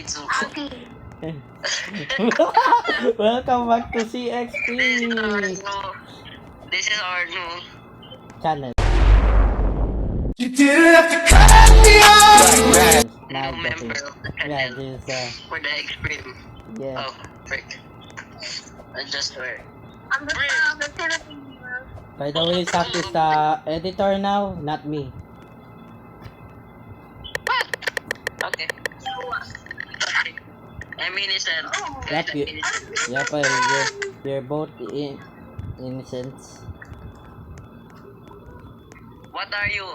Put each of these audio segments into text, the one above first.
made Zuko. Welcome back to CXP. This is our new channel. You didn't have to cut me off. new member of the Yeah, channel this for the extreme. yeah. Oh, frick. I just swear. I'm the Philippines. By the way, Zach is the editor now, not me. Okay. I'm innocent. Yep, I'm you, innocent. yep, you're both innocents. What are you?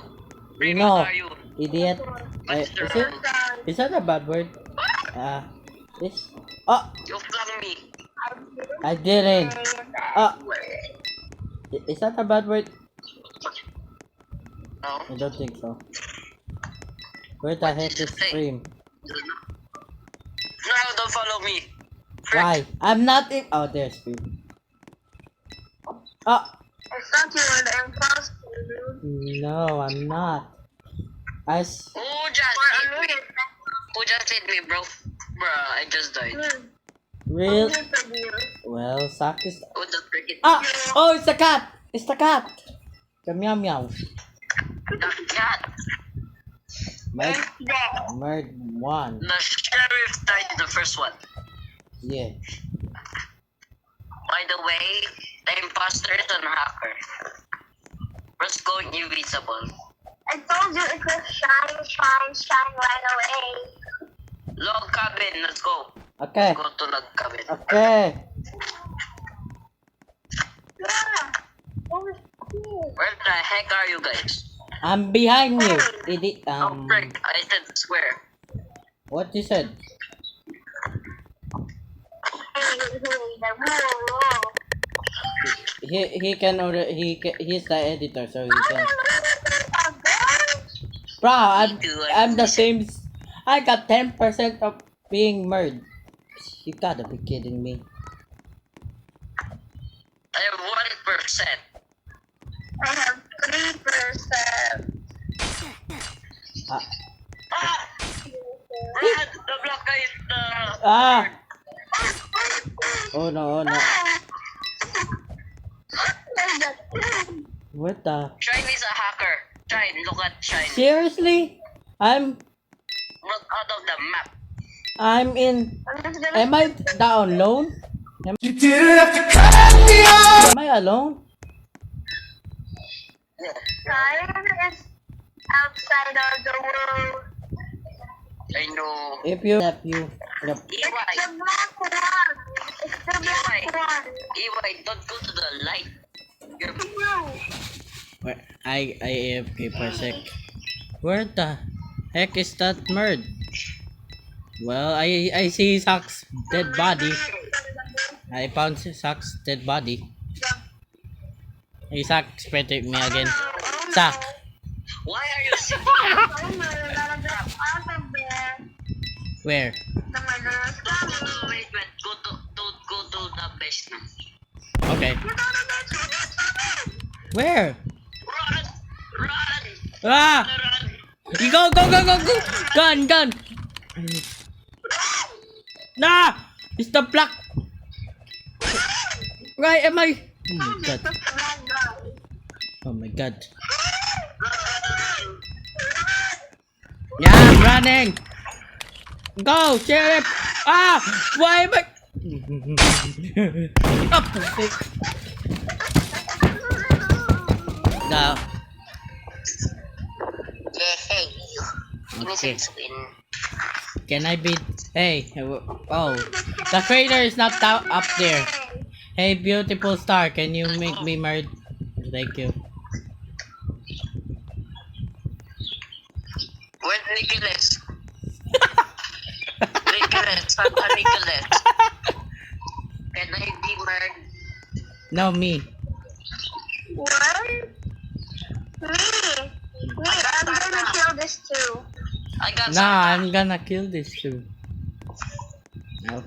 You What know, are you? idiot. What's the Is it? rule? Is that a bad word? This. Oh, You flung me. I didn't. Is that a bad word? No. I don't think so. Where the heck is Stream? No, don't follow me. Frick. Why? I'm not in. Oh, there's Stream. Oh, I thought you were the imposter, dude. no, I'm not. Who just hit me? Who just hit me, bro? Bruh, I just died. Real? Well, Zach is. Who the frick is Oh, it's the cat! It's the cat! The meow meow. the cat? Murd one. The sheriff died in the first one. Yeah. By the way, the imposter is an hacker. What's going invisible? I told you it was shine right away. Log cabin, let's go. Okay. Go to log cabin. Okay. Yeah. It was cool. Where the heck are you guys? I'm behind you. Idiot. Oh, frick, I said square. What you said? He can order. He's the editor, so he can. Bro, I'm the same. I got 10% of being murdered. You gotta be kidding me. I have 1%. I have 3%. Ah. Brad, the block guy is the... Ah! Oh no! Oh no! What the? Shine is a hacker. Shine, look at Shine. Seriously? Look out of the map. I'm in. Am I down alone? You didn't have to cut me off. Am I alone? Ryan is outside of the world. I know. If you yep. It's the black one. It's the black one. EY, don't go to the light. You're... Where I AFK per sec. Where the heck is that murd? Well, I see Zach's dead body. I found Zach's dead body. Hey, Zach, spread me again. Zach, Why are you sitting? Oh my God, out of there. where? The murderer's coming. Wait. Go to the basement. Okay. Where? Run! Ah! Run! You go! Gun! Nah! It's the black. Why am I? Oh my god. Yeah, I'm running. Go, sheriff. Ah! Why am I? Up the stick. No. Hey, Okay. innocent win. Can I be? Hey. Oh. The crater is not up there. Hey, beautiful star. Can you make me mad? Thank you. Where's Nicholas? Papa Nicholas. Can I be murdered? No, me. What? Me, I'm gonna kill this too. I got Nah, I'm gonna kill this too. No.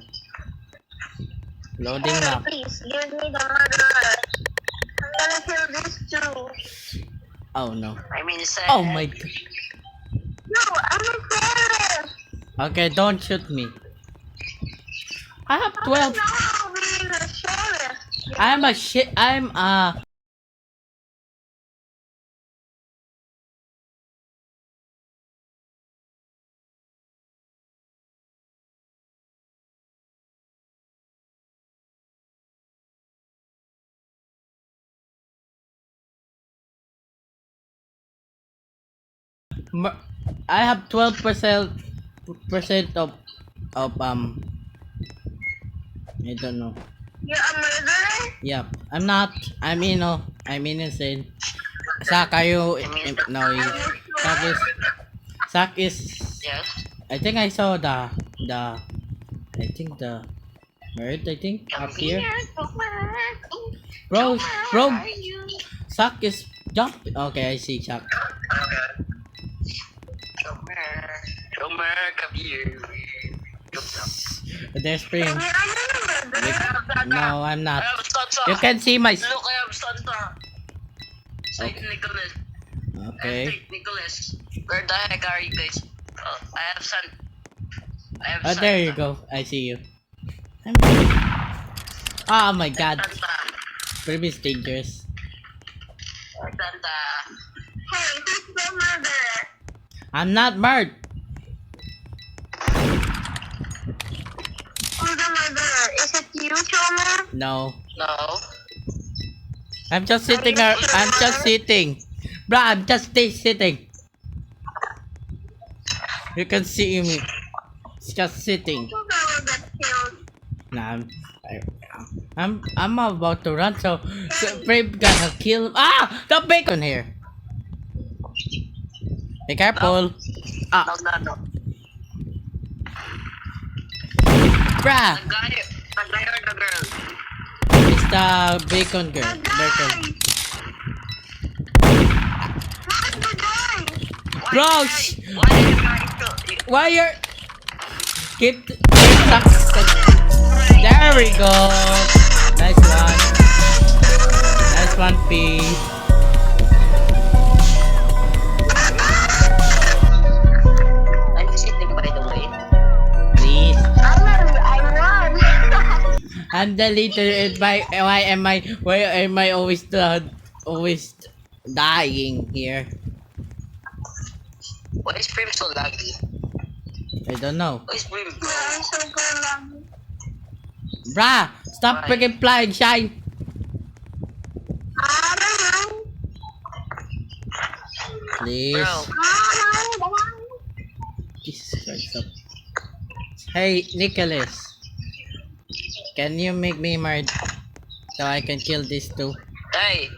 Loading Hey, now. please, give me the murderer. I'm gonna kill this too. Oh no. I mean, Oh my god. No, I'm a sheriff. Okay, don't shoot me. I have 12. No, being a sheriff. I'm a shit. I'm a. I have 12% of I don't know. You're a murderer? Yep. I'm not. I'm innocent. Sak, are you? No, you. Sak is. Yes. I think I saw the. I think the bird. I think up here. Bro. Sak is jump. Okay, I see Sak. Come here. There's Spring. Are you a murderer? No, I'm not. I have Santa. You can see my. Look, I have Santa. Saint Nicholas. Okay. Saint Nicholas. Where the heck are you guys? Oh, I have Santa. I have Oh, Santa. there you go. I see you. Oh my God. Santa. Pretty dangerous. Santa. Hey, who's the murderer? I'm not Mert. Who's the murderer? Is it you, Chomer? No. No. I'm just sitting. I'm just sitting. Bruh, I'm just sitting. You can see me. It's just sitting. Who's the one that killed? Nah, I'm about to run, so Brave gonna kill. Ah, the bacon here. Be careful. Ah, No. bruh, The guy or the girl? it's the bacon girl. The Bacon. guy! What's the guy? Bro, Why are you trying to? why you're get there we go. Nice one. Nice one, P. I'm sitting by the way. Please. I won! I'm the leader. And why am I always dying here? Why is Prim so laggy? I don't know. Why is Prim? I'm super lucky. Bruh, stop Why? freaking flying, Shine. I don't know. Please. Bro, I don't know. Jesus Christ. Stop. Hey, Nicholas. Can you make me mad so I can kill these two? hey,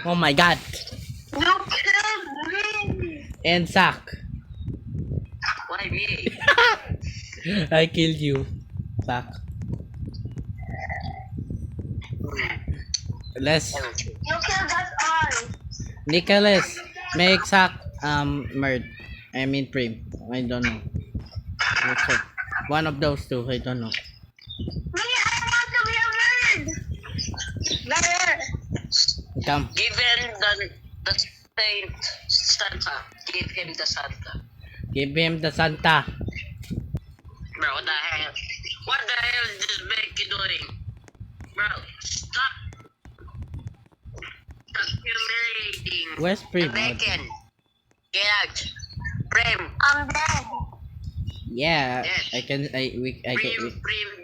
Oh my God. You killed me! And Sak. why me? I killed you. Sak. Let's You killed us all! Nicholas make Sak murd. I mean Prim. I don't know. What's up? One of those two. I don't know. Me, I want to be a bird! There! Come. Give him the Saint Santa. Give him the Santa. Give him the Santa. Bro, what the hell? What the hell is this Becky doing? Bro, stop. Stop humiliating. Where's Prim? Bacon. Get out. Prim. I'm dead. Yeah, Yes. I can. Prim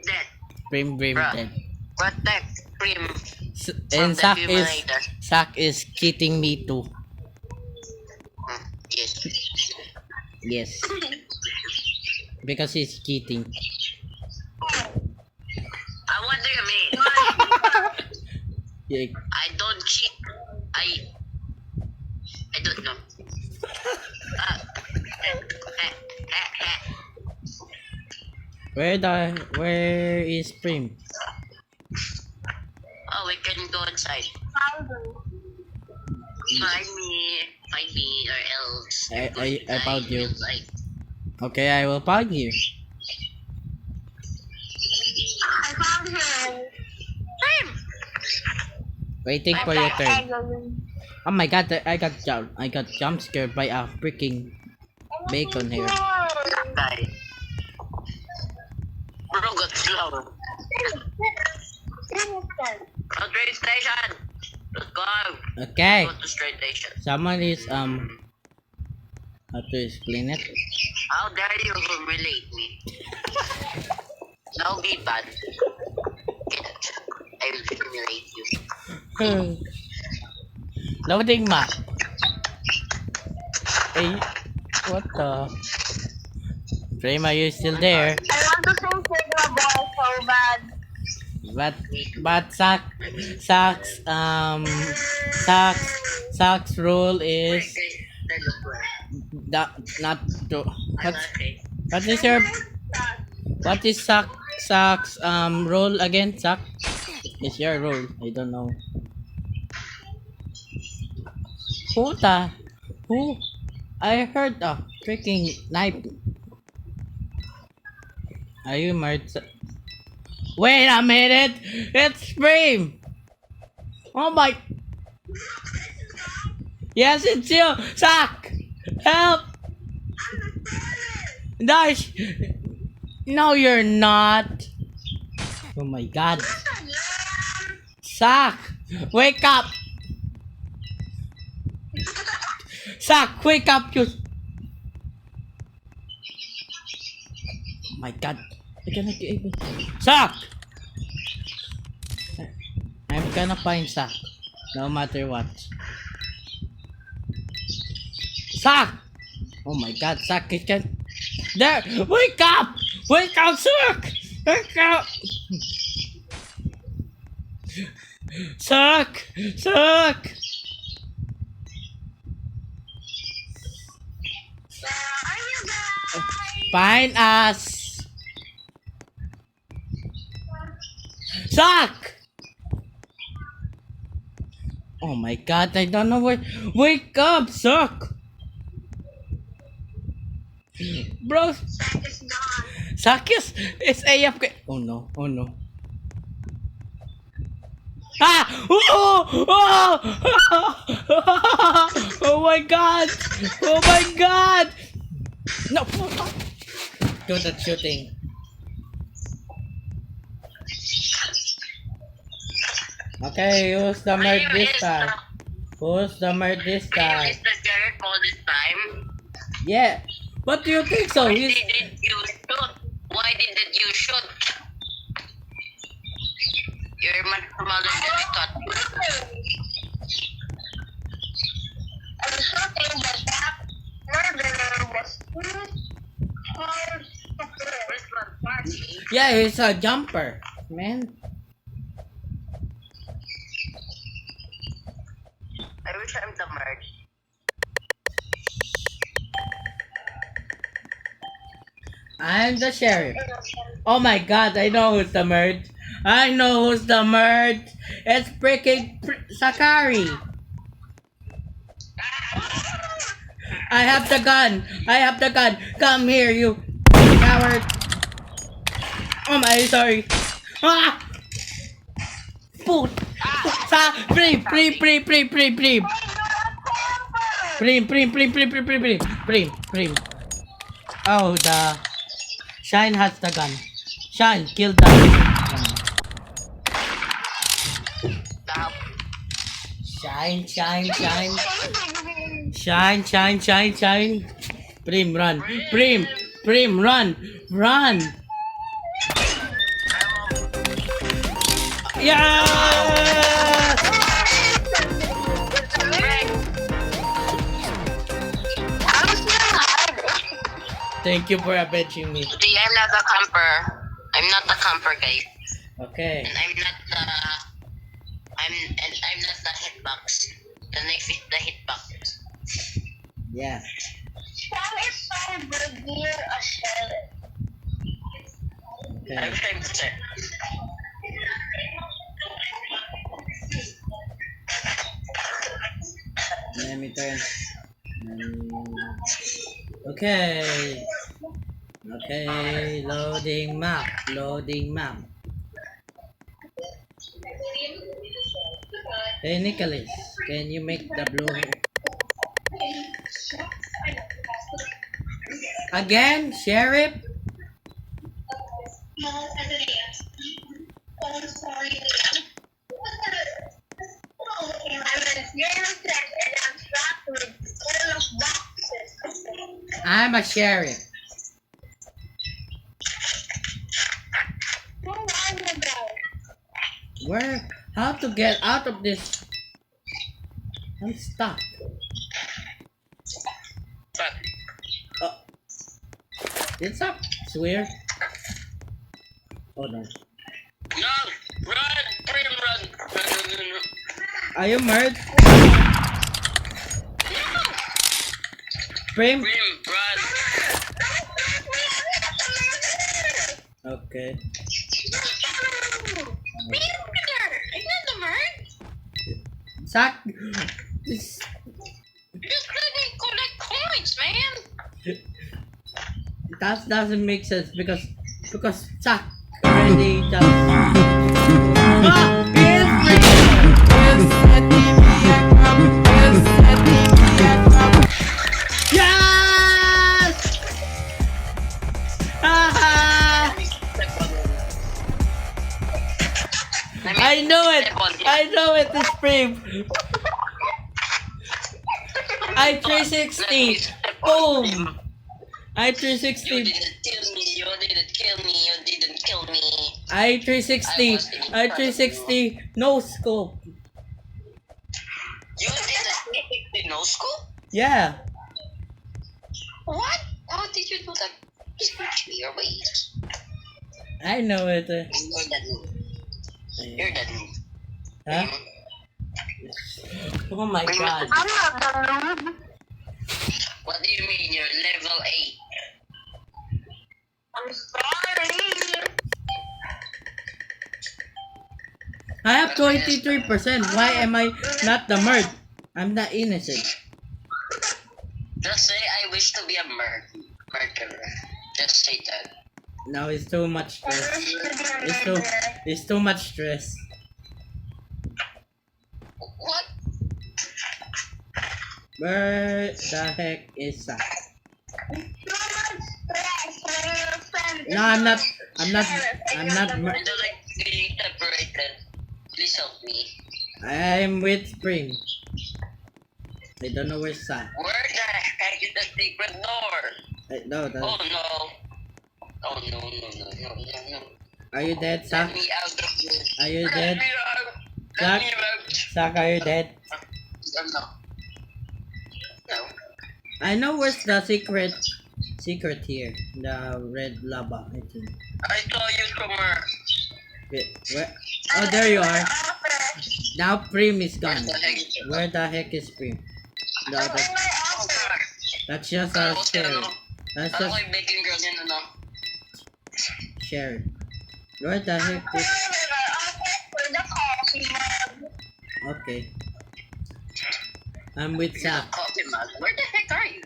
dead. Prim Bruh. dead. Protect Prim. And the Sak Humiliator. is cheating me too. Yes. Yes, because he's cheating. What do you mean? Yeah. I don't cheat. I don't know. Where is Prim? Oh, we can go inside. Find me, or else. I found you. Like, Okay, I will find you. I found him. Waiting for your turn. Egg. Oh my God! I got jump scared by a freaking. And bacon here. Guy. Bro got slow. Go train station. Let's go. Okay. Go to train station. Someone is how to explain it? How dare you humiliate me? No, be bad. I will humiliate you. Loading map. Hey, what the? Frame, are you still there? I want to sing Sigma Ball so bad. But Sax rule is not to what is Sax rule again? Sax is your rule. I don't know. Who? I heard a freaking knife. Are you mad? Wait a minute! It's Frame! Oh my... Yes, it's you! Sack! Help! Dash! No, you're not! Oh my god! Sack! Wake up! Sack! Wake up! You... Oh my god! I cannot be able... Sack! I'm gonna find Sack. No matter what. Sack! Oh my god, Sack, it can... There! Wake up! Wake up, Sack! Wake up! Sack! Sack! Find us! Sack! Oh my god, I don't know where. Wake up, Suck! Bro, Suck is AFK. Oh no, oh no. Ah! Oh! Oh! Oh my god! Oh my god! No! Good at shooting. Okay, who's the murd this time? Who's the murd this time? Is the Jared all this time? Yeah. What do you think so? Why didn't you shoot? Why didn't you shoot? You're much smaller than I thought. I'm shooting the back murderer was Where's my party? Yeah, he's a jumper, man. I wish I'm the merge. I'm the sheriff. Oh my god, I know who's the murd. I know who's the murd. It's freaking Sakari. I have the gun. I have the gun. Come here, you coward. Oh my, sorry. Ah! Put. Prim. Oh, the Shine has the gun. Shine, kill the Shine. Prim, run. Prim, run. Yeah! Thank you for avenging me. See, I'm not a camper. I'm not a camper, guys. Okay. And I'm not the hitbox. The next is the hitbox. Yeah. Sam is so good near a sheriff. Okay. I'm trying to check. Let me turn. Okay. Loading map. Hey Nicholas, can you make the blue? Again, Sheriff? I'm a sheriff. Where? How to get out of this? I'm stuck. But Oh. It's up. It's weird. Oh no. no, run, Prim, run. Run. Are you murdered? Prim? Prim, run. Okay. Zach. This. Just let me collect coins, man. That doesn't make sense because Zach already just. Ah! Yes! Haha! I know it! I know it is Prim! I 360! Boom! I 360! You didn't kill me, you didn't kill me, you didn't kill me. I 360! I 360! No scope! You didn't hit no scope? Yeah! What? How did you do that? Just your ways. I know it. You're that move. You're that move. Huh? Oh my god. I'm not the noob. What do you mean you're level 8? I'm sorry. I have 23%. Why am I not the murd? I'm not innocent. Just say I wish to be a murderer. Just say that. Now it's too much stress. It's too much stress. What? Where the heck is that? No, I'm not. I'm not. I don't like being separated. Please help me. I'm with Spring. I don't know where's that. Where the heck is the secret door? No, Oh no. Oh no, no, no, no, no, no. Are you dead, Let Zach? me out of this. Are you Let dead? me out. Zach? Let me out. Zach, are you dead? No. No. I know where's the secret here. The red lava, I think. I saw you somewhere. Wait, where? Oh, there you are. Now Prim is gone. Where the heck is Prim? No, Oh god. that's just our sheriff. That's I'm just like making girls in the know. sheriff. Where the heck is... Okay. I'm with Zach. Coffee mug. Where the heck are you?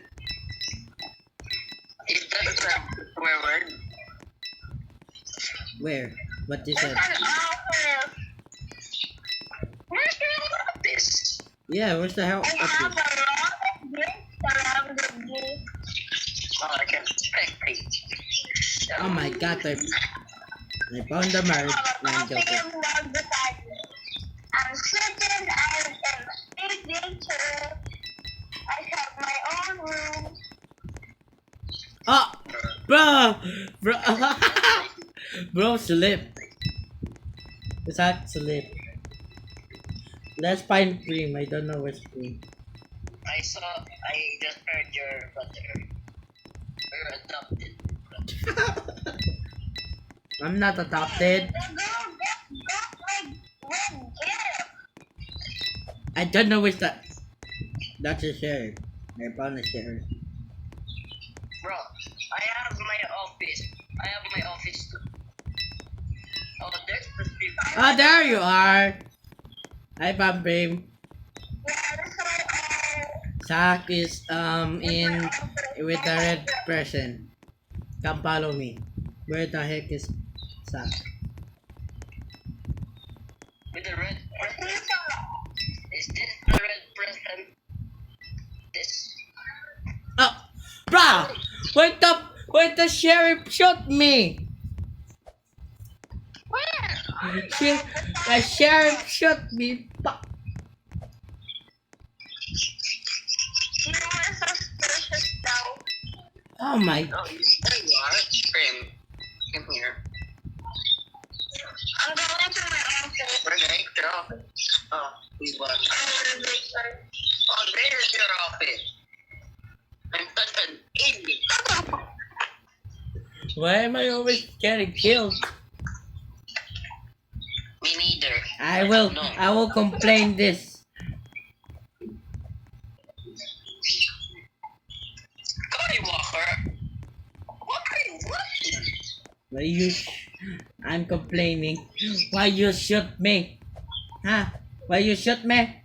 Is that the swear word? Where? What you said? Where's your office? Yeah, where's the hell? I have Okay. a lot of gifts around the gate. Oh, I can spectate. Oh my god, I found the mark. No, I'm joking. I'm sitting and speaking to. I have my own room. Oh! Bro! Bro! Bro, slip. Zach, slip. Let's find Prim. I don't know where's Prim. I just heard your brother. You're adopted. I'm not adopted. The girl just got my red gift. I don't know where's that. That's a sheriff. I found a sheriff. Bro, I have my office. I have my office too. Oh, there's the people. Ah, there you are. Hi, Pam Prim. Yeah, that's why Zach is in with the red person. Come follow me. Where the heck is Zach? With the red person. Is this the red person? This? Oh, bruh! Why the sheriff shot me? Where? The sheriff shot me. You were suspicious though. Oh my. Oh, there you are. Prim. Come here. I'm going to my office. We're going to your office. Oh, we won. I'm going to make sure. Oh, there's your office. I'm such an idiot. Why am I always getting killed? Me neither. I will complain this. Skywalker. What are you watching? Why you? I'm complaining. Why you shoot me? Huh? Why you shoot me?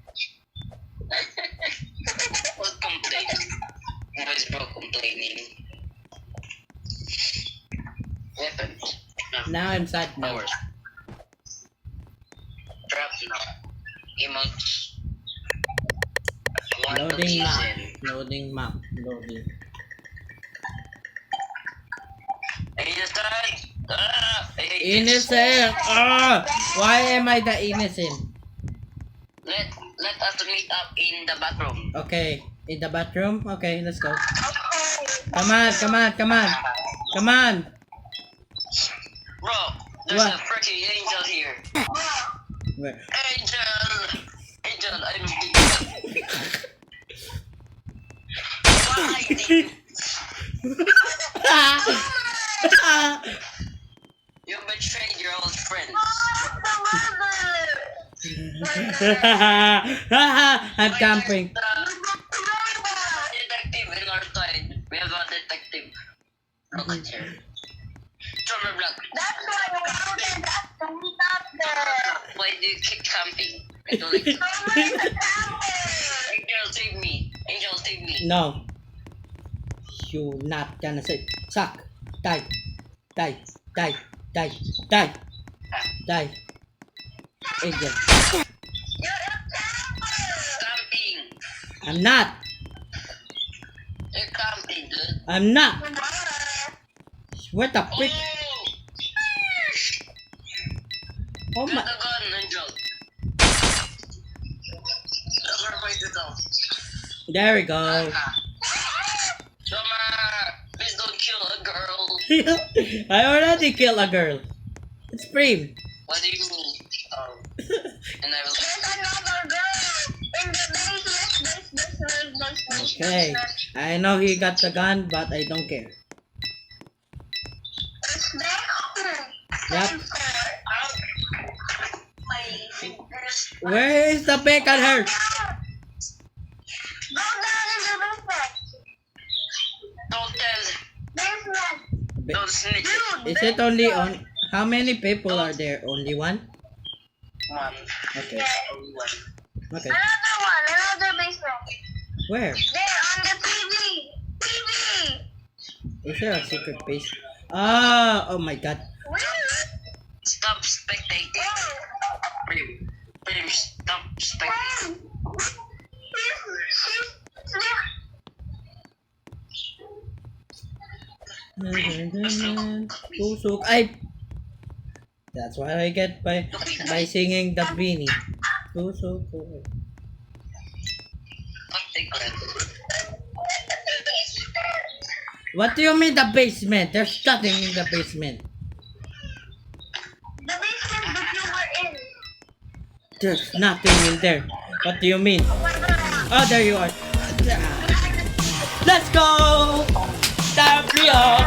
What complaining? Why is bro complaining? Weapons. No. Now I'm sad now. Powers. Trap now. Emotes. Loading map. Loading map. Loading. Innocent. I hate this. Innocent. Why am I the innocent? Let us meet up in the bathroom. Okay, in the bathroom. Okay, let's go. Okay. Come on, come on, come on, come on. Bro, there's What? a freaking angel here. Where? Angel! Angel, I'm being Why did you betrayed your old friends? I'm camping. Detective in our side. We have a detective. Look at her. Drummer Black. That's why we wanted us to meet up there. Why do you keep camping? I don't like it. Someone is camping. Angel, save me. Angel, save me. No. You not gonna say suck. Die. Die. Die. Die. Die. Die. Angel. You're a camper. Camping. I'm not. You're camping, dude. I'm not. What the Oh! frick? Oh Get my. the gun, Angel. Never fight it out. There we go. Drummer, please don't kill a girl. I already killed a girl. It's Prim. What do you mean? And I will. There's another girl in the basement. Okay. I know he got the gun, but I don't care. It's there. Yep. My fingers. Where is the bacon hurt? Go down in the basement. Don't tell. Basement. Don't snitch. Is it only on? How many people are there? Only one? One. Okay. Only one. Okay. Another one. Another basement. Where? There on the TV. TV. Is there a secret base? Ah! Oh my god. Where? Stop spectating. Prim. Prim, stop spectating. Tusok. Ay! That's what I get by singing the Beanie. Tusok. What do you mean the basement? There's nothing in the basement. The basement that you were in. There's nothing in there. What do you mean? Oh, there you are. Let's go! Tap me up!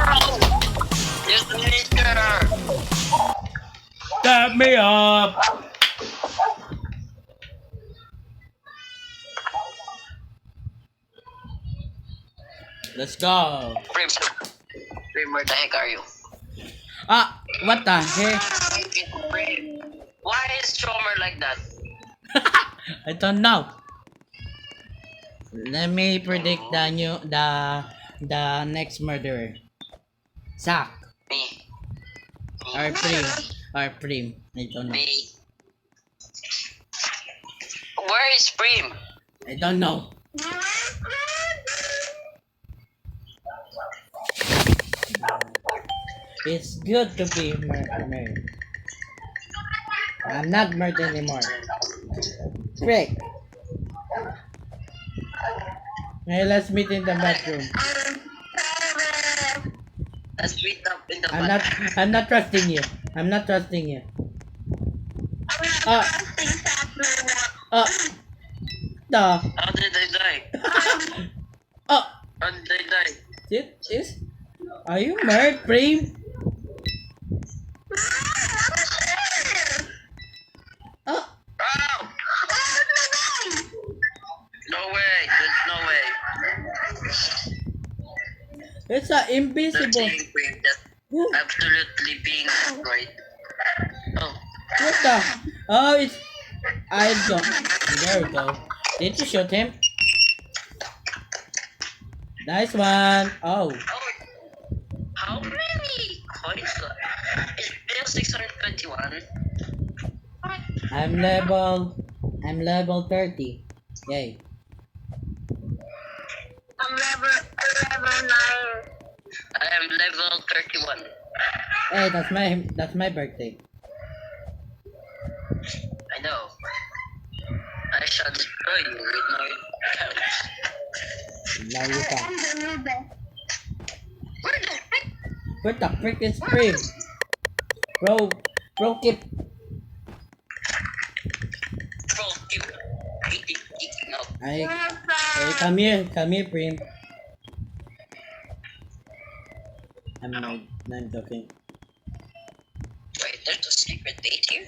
There's a sneaker. Tap me up! Let's go! Prim, Prim, where the heck are you? Ah! What the heck? Prim, why is Chomer like that? I don't know. Let me predict the next murderer. Zack Me. or Prim. Or Prim. I don't know. Me. Where is Prim? I don't know. It's good to be married. I'm not married anymore. Frick. Hey, let's meet in the bathroom. Let's meet up in the I'm not trusting you. I'm not trusting you. Oh, oh, the. How did I die? Oh, How did I die? are you married, Prem? Oh, Oh! No way, there's no way. it's a That's invisible. being brave. That's Who- absolutely being destroyed. Oh, What the? Oh, it's. I go. There we go. Did you shoot him? Nice one. Oh, how many coins? It's still 621. I'm level 30. Yay. I'm level 9. I am level 31. Hey, that's my birthday. I know. I shall destroy you with my couch. Now you I can. am the new best. Where the heck? What the frick is Prem? Bro, keep. Bro, keep eating up. Hey, come here, Prem. I'm joking. Wait, there's a secret date here?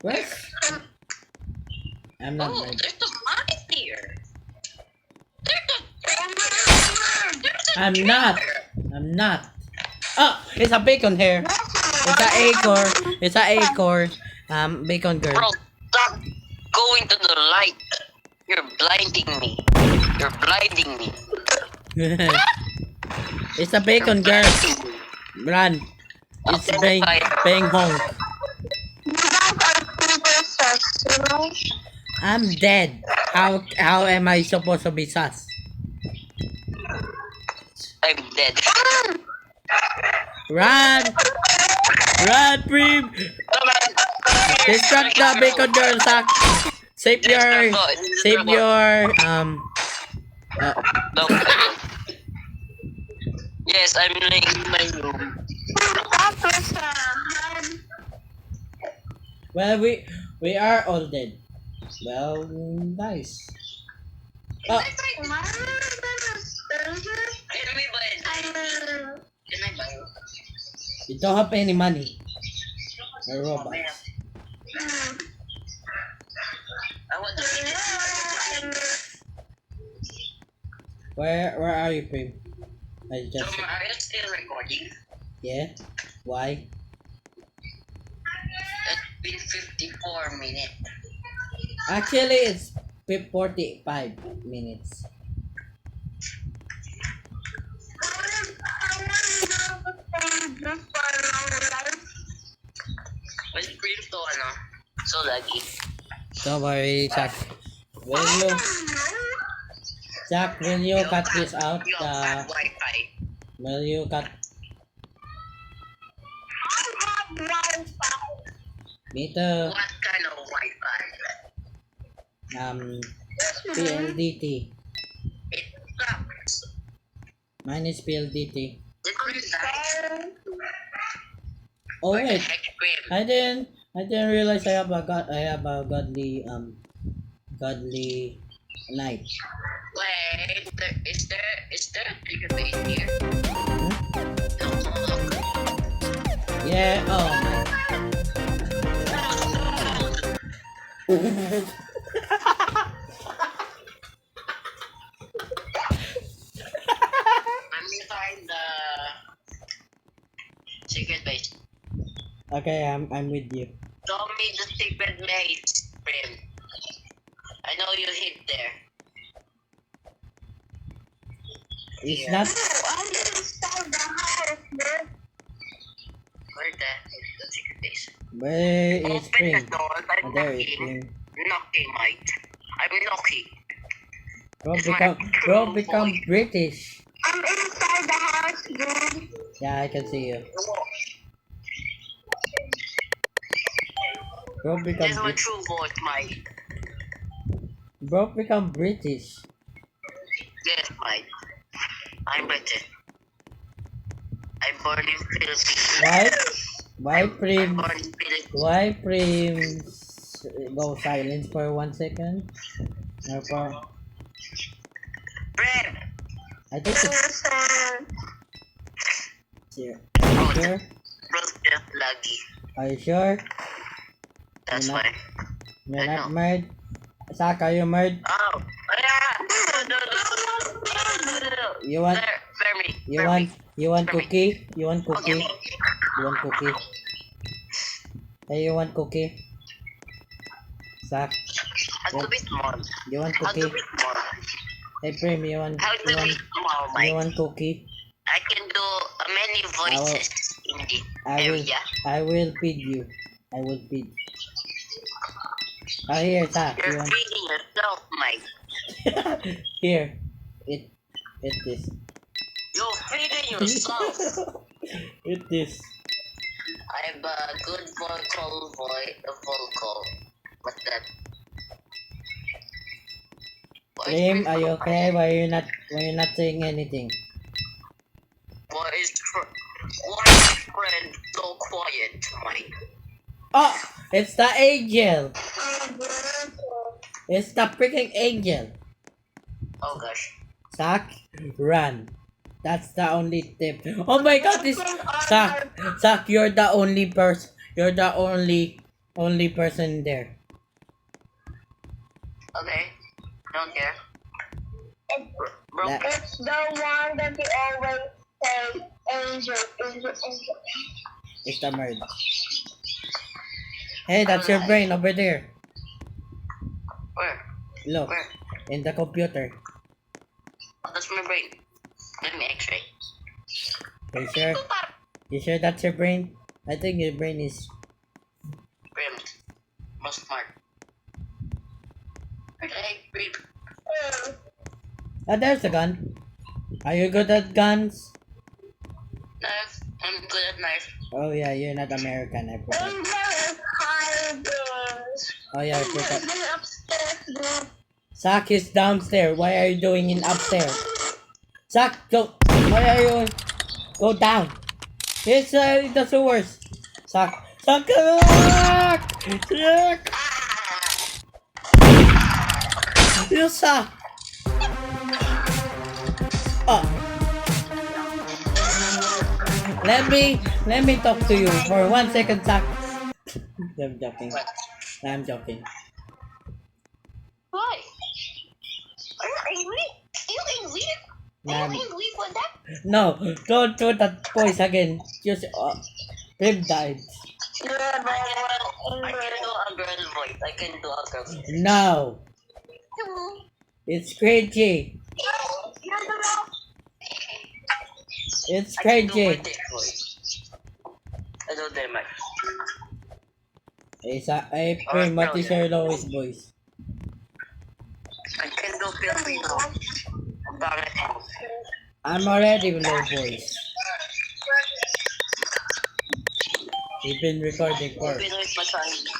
What? I'm not Oh, married. there's a mine here. I'm not. Oh, it's a bacon here. It's a acorn. Bacon girl. Bro, stop going to the light. You're blinding me. You're blinding me. It's a bacon girl. Run. It's bang home. You guys are super sus, you know? I'm dead. How am I supposed to be sus? I'm dead. Run, Prem. Distract the bacon girl, Zach. Save your No. Yes, I'm laying in my room. That was hard. well, we are all dead. Well, nice. Oh, Can we buy it? Can I buy it? you don't have any money. We're robots. I want to see this. Where are you, Prem? I So, just are you still recording? yeah. Why? It's been 54 minutes. Actually, it's 45 minutes. What's brief to ano? So lagi. Don't worry, Zach. Will you cut this out? You have Wi-Fi. Will you cut? Me too. What kind of Wi-Fi? PLDT. It sucks. Mine is PLDT. Did you die? Oh Where the wait, heck, Grim? I didn't realize I have a godly night. Wait, is there a secret base here? No. Yeah. Oh my. Let me find the secret base. Okay, I'm with you. Show me the secret base, Grim. I know you hid there. It's Yeah. not. Where the heck is the secret base? Where is Open the Spring? door. Oh, I'm there is knocking. Spring. Knocking, Mike. I'm knocking. Bro, become British. I'm inside the house, dude. Yeah, I can see you. Bro This become is my true voice, Mike. Bro become British. Yes, Mike. I'm British. I'm born in Philippines. Why I'm Prim? born in Philippines. Why Prim? Go silence for 1 second. No problem. Brem! I think it's Listen. here. Are you sure? Bro's just laggy. Are you sure? That's You're not- why. You're I not know. mad? Sak, are you mad? Oh! Yeah! No. You want- There, spare me. You spare want me. you want Spare me. cookie? You want Okay, cookie? me. You want cookie? Hey, you want cookie? Sak, How to be small? you want How to cookie? be small? Hey Prim, you want How to you be want small, you Mike? want cookie? I can do many voices in the I will area. I will feed you. I will feed. Oh here, Sak, you You're want feeding yourself, Mike. here. Eat this. You're feeding yourself. Eat this. I have a good vocal. What's that? Prim, are you okay? Why you not saying anything? Why is friend so quiet, Mike? Oh, it's the angel. It's the freaking angel. Oh gosh. Sak, run. That's the only tip. Oh my god, this Sak, you're the only person. You're the only person there. Okay. Don't care. Bro, That- It's the one that you always say, angel, angel, angel. It's the merge. Hey, that's your brain over there. where? Look, Where? in the computer. Oh, that's my brain. Let me X-ray. You sure? You sure that's your brain? I think your brain is. Brimmed. Most smart. Hey, Brim. Oh, there's a gun. Are you good at guns? Knife. I'm good at knife. Oh yeah, you're not American. I forgot. Angel is hiding. Oh yeah, I forgot. He's upstairs, dude. Sak is downstairs. Why are you doing in upstairs? Sak, go. Why are you? Go down. It's the sewers. Sak. Sak. Sak. You suck. Oh. Let me talk to you for 1 second, Sak. I'm joking. I'm joking. Why? Are you angry? Are you angry? Are Nah, you angry for that? no, don't do that voice again. Just Rib died. Yeah, but I can do a girl voice. I can do a girl voice. No, it's cringy. It's I can do cringy. British voice. I don't dare much. Hey, Prim, what is your lowest voice? I can do Filipino. Bakit? I'm already low voice. We've been recording for. Filipino is masyado.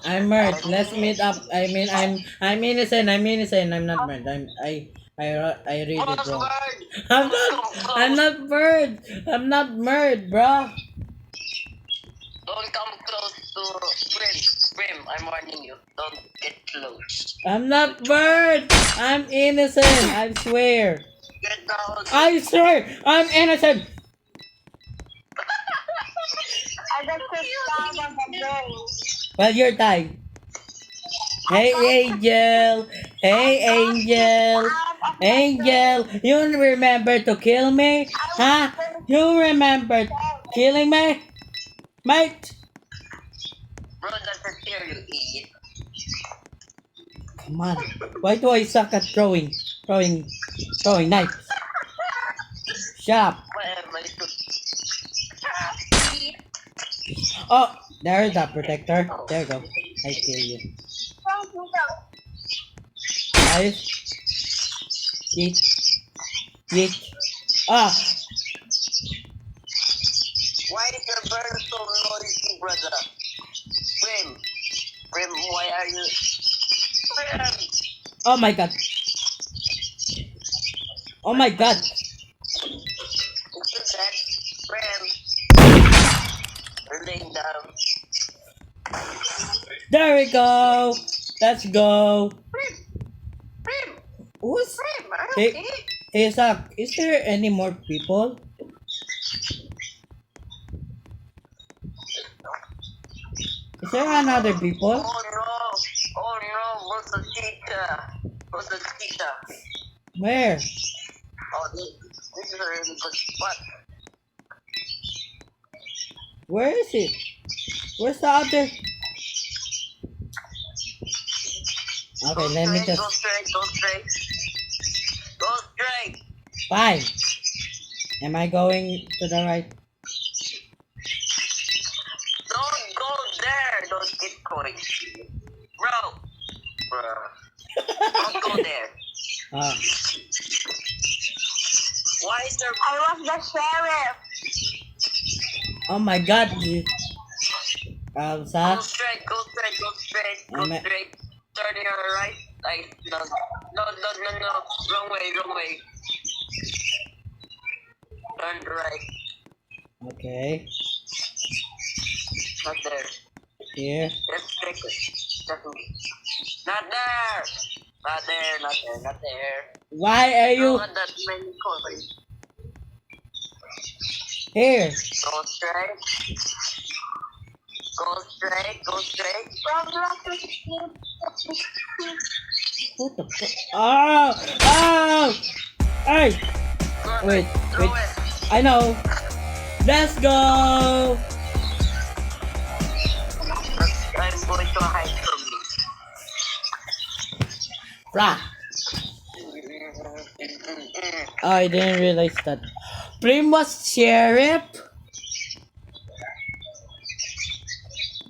I'm Mert. Let's meet up. I'm innocent. I'm innocent. I'm not Mert. I read it wrong. I'm not Bird. I'm not Mert, bro. Don't come close to Brim. I'm warning you. Don't get close. I'm not Bird. I'm innocent. I swear. Get down. I swear. I'm innocent. I got to stop on the brain. Well, you're tied. Hey, Angel. Hey, Angel. Angel, you remember to kill me? Huh? You remember killing me? Mate? Bro, that's a tear, you idiot. Come on. Why do I suck at throwing knives? Shut up. Whatever, it's good. Oh, there's the protector. There you go. I kill you. Nice. Yeet. Yeet. Ah! Why is your You're so noisy, brother. Prim, why are you? Prim, Oh my god. Oh my god. look at that. Prim, you're laying down. There we go. Let's go. Prim, Who's are you Hey, okay? hey Zach, is there any more people? Is there another people? Oh no, what's the cheetah? Where? Oh, this is a really good spot. Where is it? Where's the other? Okay, let me just. Go straight. Fine. Am I going to the right? Don't go there. Don't get coins. Bro. Don't go there. Ah, Why is there... I was the sheriff. oh my god. Go Zach. straight. Go Am I- straight. Turning on the right. No. Wrong way. Turn right. Okay. Not there. Here. Let's check it. Definitely. Not there. Why are you Look at that many coins. here? Go straight. What the fuck? Oh! Hey! Wait. Throw it. I know. Let's go! I'm going to hide from Rah! Oh, I didn't realize that. Prim was sheriff?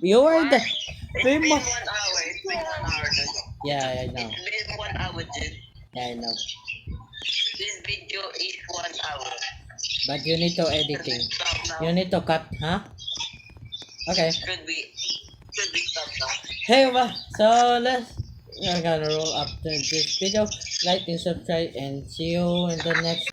You were the... It's Prim been was... 1 hour. Dude. Yeah, I know. It's been 1 hour, dude. Yeah, I know. This video is 1 hour. But you need to editing. Stop now. You need to cut, huh? Okay. Should we stop now? Hey, well, so we're gonna roll up this video. Like and subscribe and see you in the next